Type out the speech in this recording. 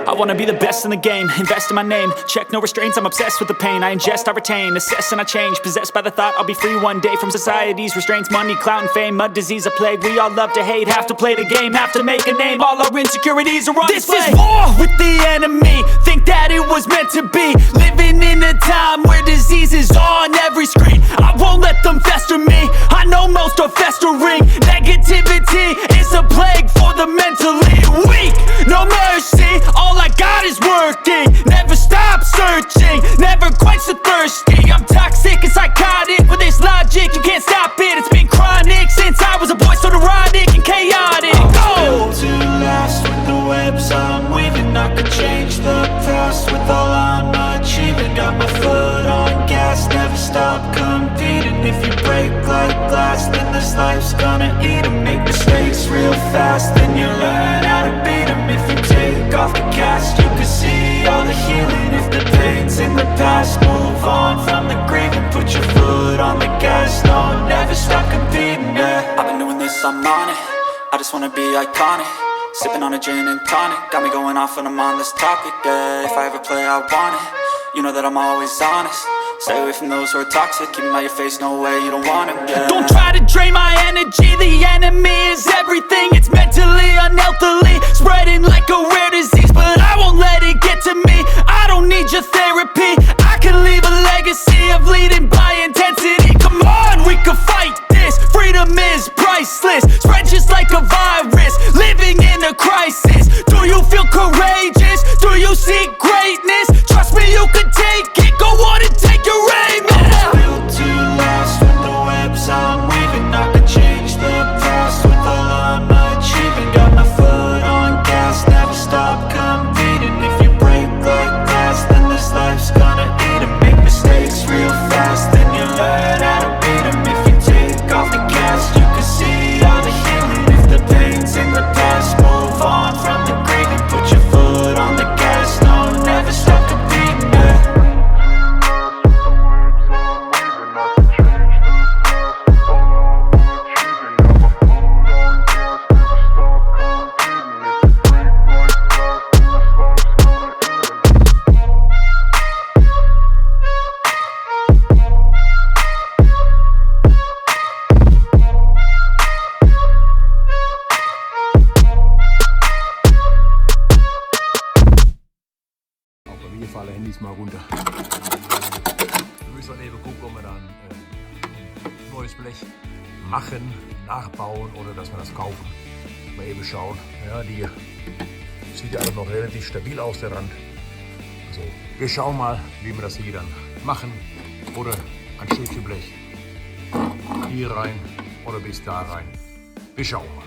I wanna be the best in the game, invest in my name. Check no restraints, I'm obsessed with the pain. I ingest, I retain, assess and I change. Possessed by the thought I'll be free one day from society's restraints. Money, clout and fame, mud, disease, a plague. We all love to hate, have to play the game, have to make a name. All our insecurities are on display. This is war with the enemy, think that it was meant to be. Living in a time where disease is on every screen. I won't let them fester me, I know most are festering. Negativity is a plague for the mentally weak. No mercy, all I got is working. Never stop searching, never quench the thirsty. I'm toxic and psychotic, with this logic you can't stop it. It's been chronic since I was a boy, so neurotic and chaotic. Built to last with the webs I'm weaving. I could change the past with all I'm achieving. Got my foot on gas, never stop competing. If you break like glass, then this life's gonna eat 'em. Make mistakes real fast, then you learn how to beat 'em. If you take off the cast, you can see all the healing. If the pain's in the past, move on from the grieving. Put your foot on the gas, no, never stop competing, yeah. I've been doing this, I'm on it. I just wanna be iconic. Sipping on a gin and tonic, got me going off when I'm on this topic, yeah. If I ever play, I want it. You know that I'm always honest. Stay away from those who are toxic. Keep them out your face, no way, you don't want them, yeah. Don't try to drain my energy. The enemy is everything. It's mentally, unhealthily, spreading like a rare disease. But I won't let it get to me. I don't need your therapy. I can leave a legacy of leading by intensity. Come on, we can fight this. Freedom is priceless. Spread just like a virus. Living in a crisis. Do you feel courageous? Do you seek greatness? Trust me, you can take it. Go on and take your aim, yeah. Built to last with the webs I'm weaving. I could change the past with all I'm achieving. Got my foot on gas, never stop competing. If you break like glass, then this life's gonna eat 'em. Make mistakes real fast, then you learn how to beat 'em. If you take off the cast, you can see all the healing. If the pain's in the past, move on from the grieving. Put your foot on the gas, no, never stop competing, yeah. Wir fallen Handys mal runter. Wir müssen dann eben gucken, ob wir dann ein neues Blech machen, nachbauen oder dass wir das kaufen. Mal eben schauen. Ja, die sieht ja alles noch relativ stabil aus, der Rand. Also, wir schauen mal, wie wir das hier dann machen. Oder ein Stückchen Blech hier rein oder bis da rein. Wir schauen mal.